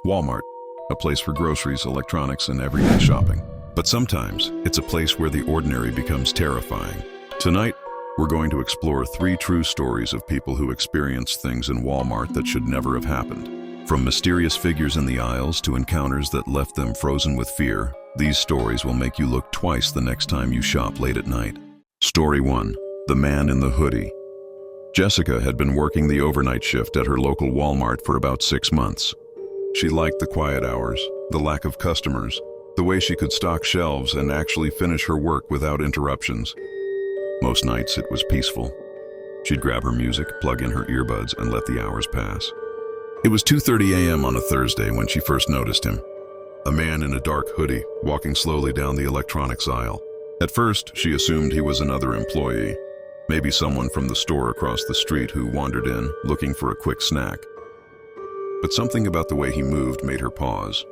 Walmart, a place for groceries, electronics, and everyday shopping. But sometimes, it's a place where the ordinary becomes terrifying. Tonight, we're going to explore 3 true stories of people who experienced things in Walmart that should never have happened. From mysterious figures in the aisles to encounters that left them frozen with fear, these stories will make you look twice the next time you shop late at night. Story 1. The Man in the Hoodie. Jessica had been working the overnight shift at her local Walmart for about 6 months. She liked the quiet hours, the lack of customers, the way she could stock shelves and actually finish her work without interruptions. Most nights it was peaceful. She'd grab her music, plug in her earbuds, and let the hours pass. It was 2:30 a.m. on a Thursday when she first noticed him. A man in a dark hoodie, walking slowly down the electronics aisle. At first, she assumed he was another employee, maybe someone from the store across the street who wandered in, looking for a quick snack. But something about the way he moved made her pause.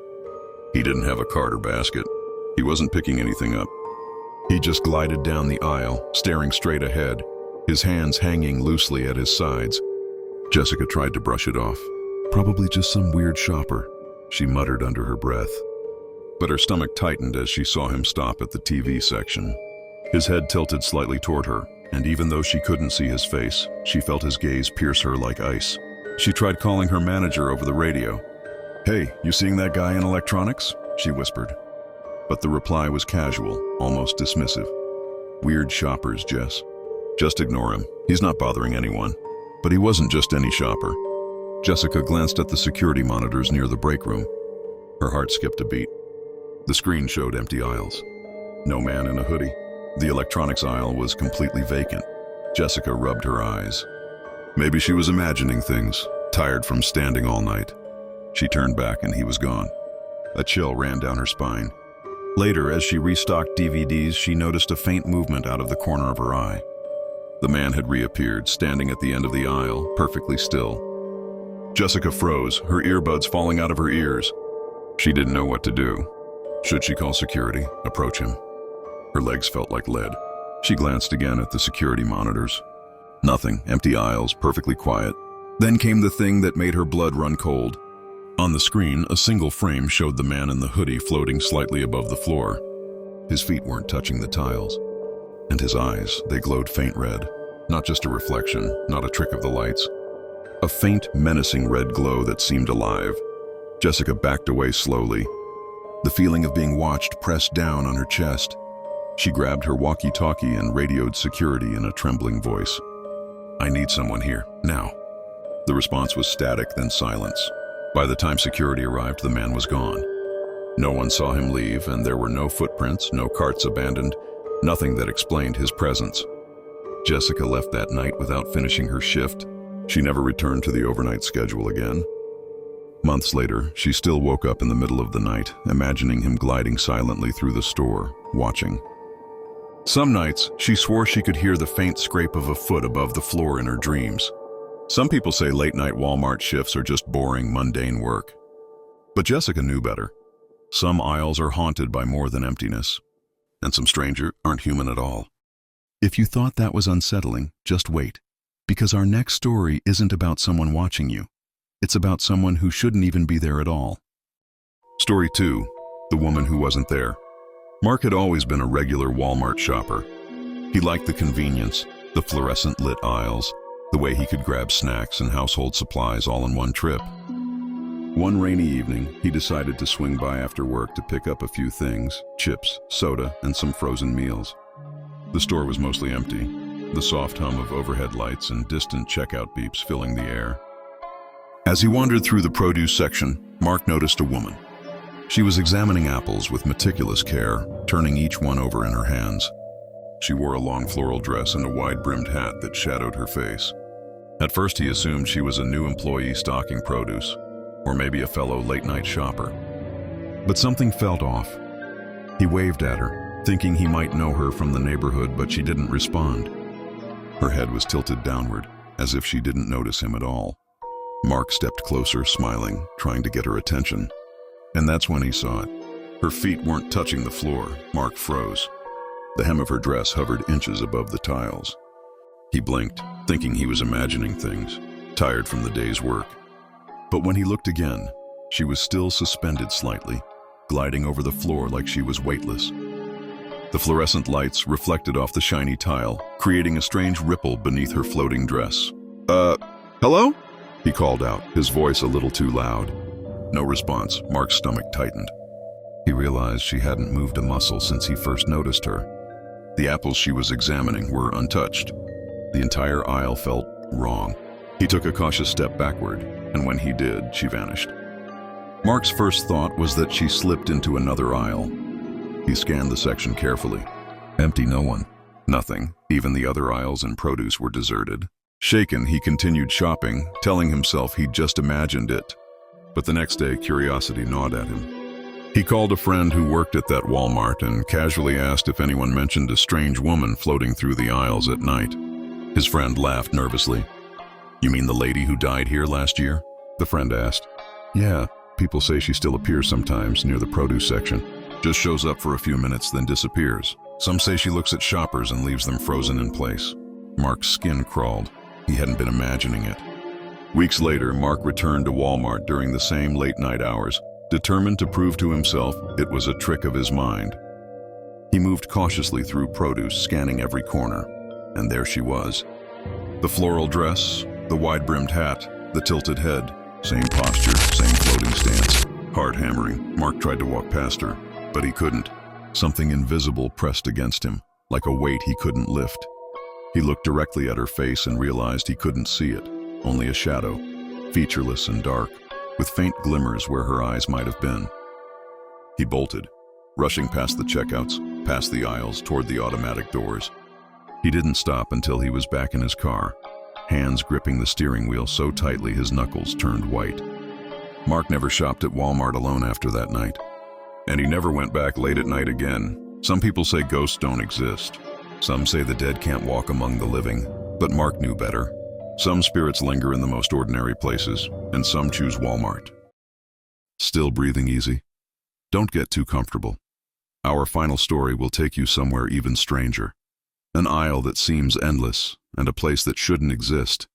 He didn't have a cart or basket. He wasn't picking anything up. He just glided down the aisle, staring straight ahead, his hands hanging loosely at his sides. Jessica tried to brush it off. Probably just some weird shopper, she muttered under her breath. But her stomach tightened as she saw him stop at the TV section. His head tilted slightly toward her, and even though she couldn't see his face, she felt his gaze pierce her like ice. She tried calling her manager over the radio. "Hey, you seeing that guy in electronics?" she whispered. But the reply was casual, almost dismissive. "Weird shoppers, Jess. Just ignore him. He's not bothering anyone." But he wasn't just any shopper. Jessica glanced at the security monitors near the break room. Her heart skipped a beat. The screen showed empty aisles. No man in a hoodie. The electronics aisle was completely vacant. Jessica rubbed her eyes. Maybe she was imagining things, tired from standing all night. She turned back and he was gone. A chill ran down her spine. Later, as she restocked DVDs, she noticed a faint movement out of the corner of her eye. The man had reappeared, standing at the end of the aisle, perfectly still. Jessica froze, her earbuds falling out of her ears. She didn't know what to do. Should she call security, approach him? Her legs felt like lead. She glanced again at the security monitors. Nothing, empty aisles, perfectly quiet. Then came the thing that made her blood run cold. On the screen, a single frame showed the man in the hoodie floating slightly above the floor. His feet weren't touching the tiles. And his eyes, they glowed faint red. Not just a reflection, not a trick of the lights. A faint, menacing red glow that seemed alive. Jessica backed away slowly. The feeling of being watched pressed down on her chest. She grabbed her walkie-talkie and radioed security in a trembling voice. "I need someone here, now." The response was static, then silence. By the time security arrived, the man was gone. No one saw him leave, and there were no footprints, no carts abandoned, nothing that explained his presence. Jessica left that night without finishing her shift. She never returned to the overnight schedule again. Months later, she still woke up in the middle of the night, imagining him gliding silently through the store, watching. Some nights, she swore she could hear the faint scrape of a foot above the floor in her dreams. Some people say late-night Walmart shifts are just boring, mundane work. But Jessica knew better. Some aisles are haunted by more than emptiness, and some strangers aren't human at all. If you thought that was unsettling, just wait, because our next story isn't about someone watching you. It's about someone who shouldn't even be there at all. Story 2. The Woman Who Wasn't There. Mark had always been a regular Walmart shopper. He liked the convenience, the fluorescent lit aisles, the way he could grab snacks and household supplies all in one trip. One rainy evening, he decided to swing by after work to pick up a few things: chips, soda, and some frozen meals. The store was mostly empty, the soft hum of overhead lights and distant checkout beeps filling the air. As he wandered through the produce section, Mark noticed a woman. She was examining apples with meticulous care, turning each one over in her hands. She wore a long floral dress and a wide-brimmed hat that shadowed her face. At first he assumed she was a new employee stocking produce, or maybe a fellow late-night shopper. But something felt off. He waved at her, thinking he might know her from the neighborhood, but she didn't respond. Her head was tilted downward, as if she didn't notice him at all. Mark stepped closer, smiling, trying to get her attention. And that's when he saw it. Her feet weren't touching the floor. Mark froze. The hem of her dress hovered inches above the tiles. He blinked, thinking he was imagining things, tired from the day's work. But when he looked again, She was still suspended slightly, gliding over the floor like she was weightless. The fluorescent lights reflected off the shiny tile, creating a strange ripple beneath her floating dress. Hello?" he called out, his voice a little too loud. No response. Mark's stomach tightened. He realized she hadn't moved a muscle since he first noticed her. The apples she was examining were untouched. The entire aisle felt wrong. He took a cautious step backward, and when he did, she vanished. Mark's first thought was that she slipped into another aisle. He scanned the section carefully. Empty, no one. Nothing. Even the other aisles and produce were deserted. Shaken, he continued shopping, telling himself he'd just imagined it. But the next day, curiosity gnawed at him. He called a friend who worked at that Walmart and casually asked if anyone mentioned a strange woman floating through the aisles at night. His friend laughed nervously. "You mean the lady who died here last year?" the friend asked. "Yeah, people say she still appears sometimes near the produce section. Just shows up for a few minutes, then disappears. Some say she looks at shoppers and leaves them frozen in place." Mark's skin crawled. He hadn't been imagining it. Weeks later, Mark returned to Walmart during the same late-night hours, determined to prove to himself it was a trick of his mind. He moved cautiously through produce, scanning every corner. And there she was. The floral dress, the wide-brimmed hat, the tilted head, same posture, same floating stance. Heart hammering, Mark tried to walk past her, but he couldn't. Something invisible pressed against him, like a weight he couldn't lift. He looked directly at her face and realized he couldn't see it, only a shadow, featureless and dark, with faint glimmers where her eyes might have been. He bolted, rushing past the checkouts, past the aisles, toward the automatic doors. He didn't stop until he was back in his car, hands gripping the steering wheel so tightly his knuckles turned white. Mark never shopped at Walmart alone after that night. And he never went back late at night again. Some people say ghosts don't exist. Some say the dead can't walk among the living, but Mark knew better. Some spirits linger in the most ordinary places, and some choose Walmart. Still breathing easy? Don't get too comfortable. Our final story will take you somewhere even stranger. An aisle that seems endless, and a place that shouldn't exist,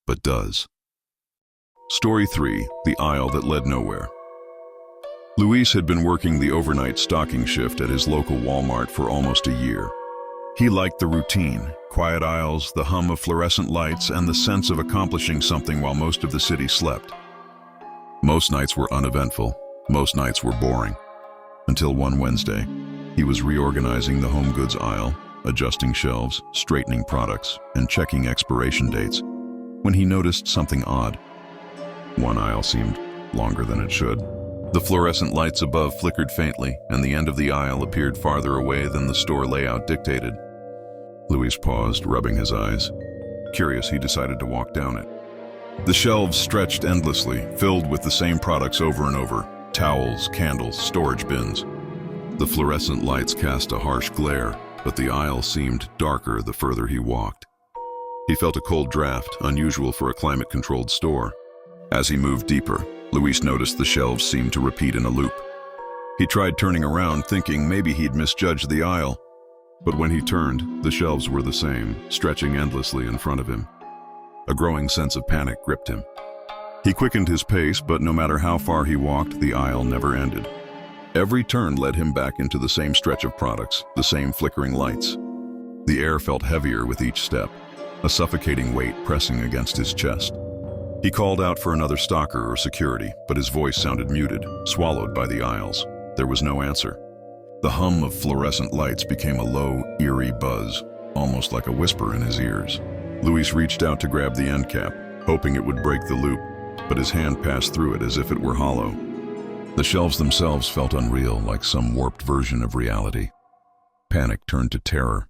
but does. Story 3, The Aisle That Led Nowhere. Luis had been working the overnight stocking shift at his local Walmart for almost a year. He liked the routine, quiet aisles, the hum of fluorescent lights, and the sense of accomplishing something while most of the city slept. Most nights were uneventful, most nights were boring. Until one Wednesday, he was reorganizing the home goods aisle, adjusting shelves, straightening products, and checking expiration dates, when he noticed something odd. One aisle seemed longer than it should. The fluorescent lights above flickered faintly, and the end of the aisle appeared farther away than the store layout dictated. Luis paused, rubbing his eyes. Curious, he decided to walk down it. The shelves stretched endlessly, filled with the same products over and over: towels, candles, storage bins. The fluorescent lights cast a harsh glare, but the aisle seemed darker the further he walked. He felt a cold draft, unusual for a climate-controlled store. As he moved deeper, Luis noticed the shelves seemed to repeat in a loop. He tried turning around, thinking maybe he'd misjudged the aisle. But when he turned, the shelves were the same, stretching endlessly in front of him. A growing sense of panic gripped him. He quickened his pace, but no matter how far he walked, the aisle never ended. Every turn led him back into the same stretch of products, the same flickering lights. The air felt heavier with each step, a suffocating weight pressing against his chest. He called out for another stalker or security, but his voice sounded muted, swallowed by the aisles. There was no answer. The hum of fluorescent lights became a low, eerie buzz, almost like a whisper in his ears. Luis reached out to grab the end cap, hoping it would break the loop, but his hand passed through it as if it were hollow. The shelves themselves felt unreal, like some warped version of reality. Panic turned to terror.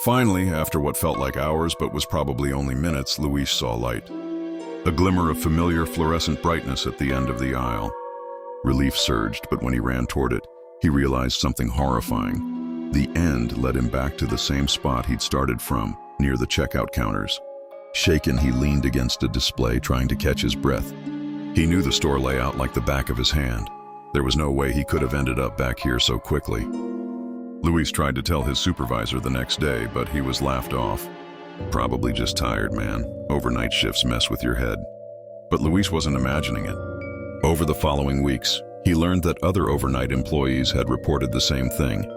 Finally, after what felt like hours but was probably only minutes, Luis saw light. A glimmer of familiar fluorescent brightness at the end of the aisle. Relief surged, but when he ran toward it, he realized something horrifying. The end led him back to the same spot he'd started from, near the checkout counters. Shaken, he leaned against a display, trying to catch his breath. He knew the store layout like the back of his hand. There was no way he could have ended up back here so quickly. Luis tried to tell his supervisor the next day, but he was laughed off. Probably just tired, man. Overnight shifts mess with your head. But Luis wasn't imagining it. Over the following weeks, he learned that other overnight employees had reported the same thing.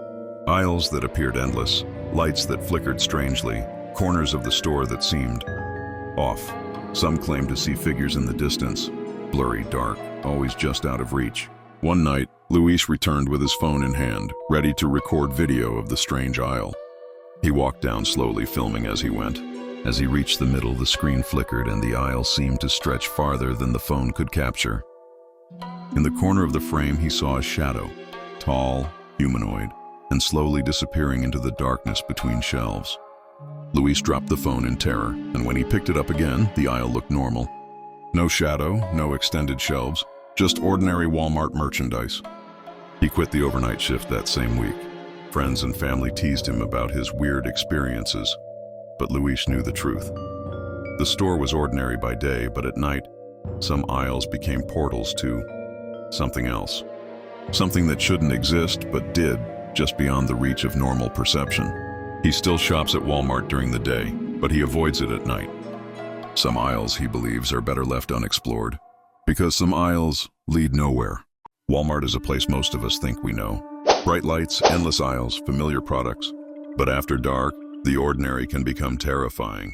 Aisles that appeared endless, lights that flickered strangely, corners of the store that seemed off. Some claimed to see figures in the distance, blurry, dark, always just out of reach. One night, Luis returned with his phone in hand, ready to record video of the strange aisle. He walked down slowly, filming as he went. As he reached the middle, the screen flickered and the aisle seemed to stretch farther than the phone could capture. In the corner of the frame, he saw a shadow, tall, humanoid, and slowly disappearing into the darkness between shelves. Luis dropped the phone in terror, and when he picked it up again, the aisle looked normal. No shadow, no extended shelves, just ordinary Walmart merchandise. He quit the overnight shift that same week. Friends and family teased him about his weird experiences, but Luis knew the truth. The store was ordinary by day, but at night, some aisles became portals to something else. Something that shouldn't exist, but did, just beyond the reach of normal perception. He still shops at Walmart during the day, but he avoids it at night. Some aisles, he believes, are better left unexplored, because some aisles lead nowhere. Walmart is a place most of us think we know. Bright lights, endless aisles, familiar products. But after dark, the ordinary can become terrifying.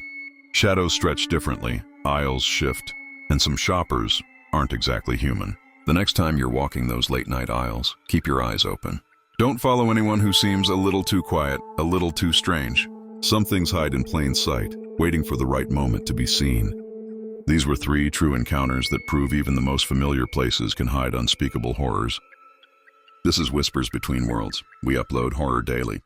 Shadows stretch differently, aisles shift, and some shoppers aren't exactly human. The next time you're walking those late-night aisles, keep your eyes open. Don't follow anyone who seems a little too quiet, a little too strange. Some things hide in plain sight, waiting for the right moment to be seen. These were 3 true encounters that prove even the most familiar places can hide unspeakable horrors. This is Whispers Between Worlds. We upload horror daily.